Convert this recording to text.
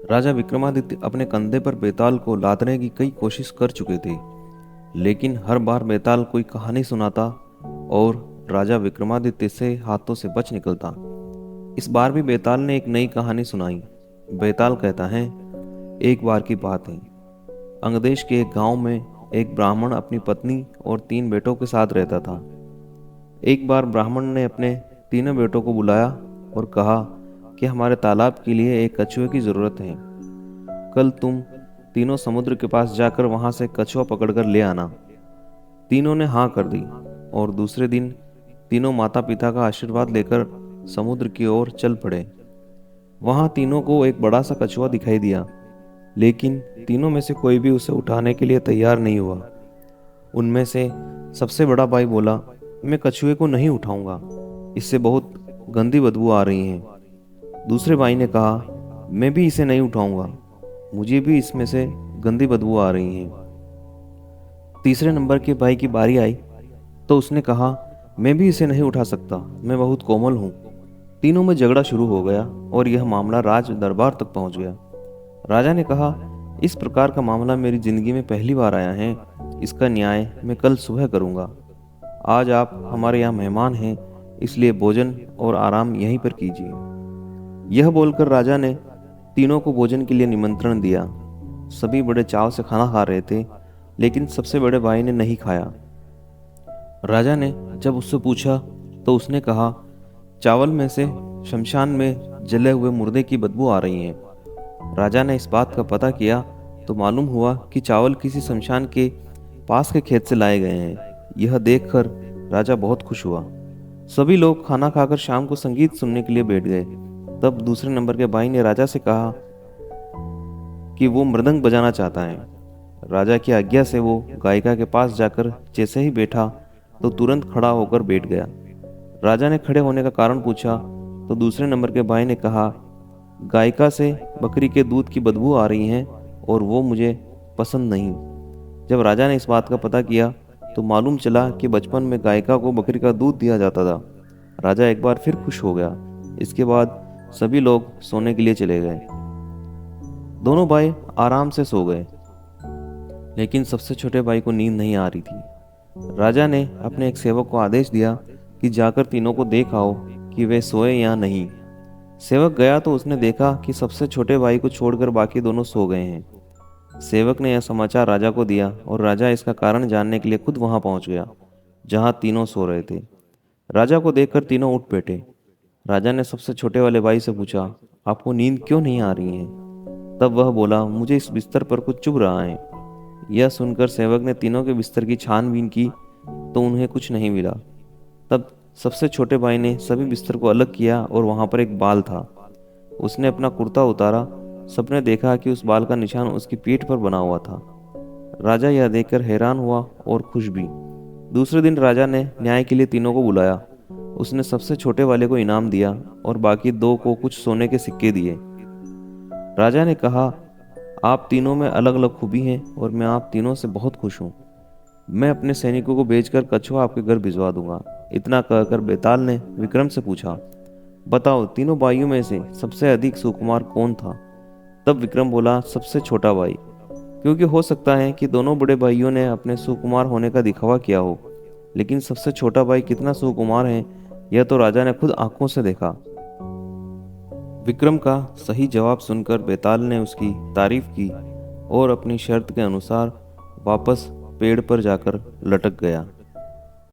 राजा विक्रमादित्य अपने कंधे पर बेताल को लादने की कई कोशिश कर चुके थे, लेकिन हर बार बेताल कोई कहानी सुनाता और राजा विक्रमादित्य से हाथों से बच निकलता। इस बार भी बेताल ने एक नई कहानी सुनाई। बेताल कहता है, एक बार की बात है, अंगदेश के एक गांव में एक ब्राह्मण अपनी पत्नी और 3 बेटों के साथ रहता था। एक बार ब्राह्मण ने अपने तीनों बेटों को बुलाया और कहा कि हमारे तालाब के लिए एक कछुए की ज़रूरत है। कल तुम तीनों समुद्र के पास जाकर वहां से कछुआ पकड़कर ले आना। तीनों ने हाँ कर दी और दूसरे दिन तीनों माता पिता का आशीर्वाद लेकर समुद्र की ओर चल पड़े। वहां तीनों को एक बड़ा सा कछुआ दिखाई दिया, लेकिन तीनों में से कोई भी उसे उठाने के लिए तैयार नहीं हुआ। उनमें से सबसे बड़ा भाई बोला, मैं कछुए को नहीं उठाऊंगा, इससे बहुत गंदी बदबू आ रही है। दूसरे भाई ने कहा, मैं भी इसे नहीं उठाऊंगा, मुझे भी इसमें से गंदी बदबू आ रही है। तीसरे नंबर के भाई की बारी आई तो उसने कहा, मैं भी इसे नहीं उठा सकता, मैं बहुत कोमल हूँ। तीनों में झगड़ा शुरू हो गया और यह मामला राज दरबार तक पहुंच गया। राजा ने कहा, इस प्रकार का मामला मेरी जिंदगी में पहली बार आया है, इसका न्याय मैं कल सुबह करूंगा। आज आप हमारे यहाँ मेहमान हैं, इसलिए भोजन और आराम यहीं पर कीजिए। यह बोलकर राजा ने तीनों को भोजन के लिए निमंत्रण दिया। सभी बड़े चाव से खाना खा रहे थे, लेकिन सबसे बड़े भाई ने नहीं खाया। राजा ने जब उससे पूछा तो उसने कहा, चावल में से शमशान में जले हुए मुर्दे की बदबू आ रही है। राजा ने इस बात का पता किया तो मालूम हुआ कि चावल किसी शमशान के पास के खेत से लाए गए हैं। यह देखकर राजा बहुत खुश हुआ। सभी लोग खाना खाकर शाम को संगीत सुनने के लिए बैठ गए। तब दूसरे नंबर के भाई ने राजा से कहा कि वो मृदंग बजाना चाहता है। राजा की आज्ञा से वो गायिका के पास जाकर जैसे ही बैठा तो तुरंत खड़ा होकर बैठ गया। राजा ने खड़े होने का कारण पूछा तो दूसरे नंबर के भाई ने कहा, गायिका से बकरी के दूध की बदबू आ रही है और वो मुझे पसंद नहीं। जब राजा ने इस बात का पता किया तो मालूम चला कि बचपन में गायिका को बकरी का दूध दिया जाता था। राजा एक बार फिर खुश हो गया। इसके बाद सभी लोग सोने के लिए चले गए। दोनों भाई आराम से सो गए, लेकिन सबसे छोटे भाई को नींद नहीं आ रही थी। राजा ने अपने एक सेवक को आदेश दिया कि जाकर तीनों को देख आओ कि वे सोए या नहीं। सेवक गया तो उसने देखा कि सबसे छोटे भाई को छोड़कर बाकी दोनों सो गए हैं। सेवक ने यह समाचार राजा को दिया और राजा इसका कारण जानने के लिए खुद वहां पहुंच गया जहां तीनों सो रहे थे। राजा को देखकर तीनों उठ बैठे। राजा ने सबसे छोटे वाले भाई से पूछा, आपको नींद क्यों नहीं आ रही है? तब वह बोला, मुझे इस बिस्तर पर कुछ चुभ रहा है। यह सुनकर सेवक ने तीनों के बिस्तर की छानबीन की तो उन्हें कुछ नहीं मिला। तब सबसे छोटे भाई ने सभी बिस्तर को अलग किया और वहां पर एक बाल था। उसने अपना कुर्ता उतारा। सबने देखा कि उस बाल का निशान उसकी पीठ पर बना हुआ था। राजा यह देखकर हैरान हुआ और खुश भी। दूसरे दिन राजा ने न्याय के लिए तीनों को बुलाया। उसने सबसे छोटे वाले को इनाम दिया और बाकी दो को कुछ सोने के सिक्के दिए। राजा ने कहा, आप तीनों में अलग अलग खूबी हैं और मैं आप तीनों से बहुत खुश हूँ। मैं अपने सैनिकों को भेजकर कछुआ आपके घर भिजवा दूंगा। इतना कहकर बेताल ने विक्रम से पूछा, बताओ तीनों भाइयों में से सबसे अधिक सुकुमार कौन था? तब विक्रम बोला, सबसे छोटा भाई, क्योंकि हो सकता है कि दोनों बड़े भाइयों ने अपने सुकुमार होने का दिखावा किया हो, लेकिन सबसे छोटा भाई कितना सुकुमार है यह तो राजा ने खुद आंखों से देखा। विक्रम का सही जवाब सुनकर बेताल ने उसकी तारीफ की और अपनी शर्त के अनुसार वापस पेड़ पर जाकर लटक गया।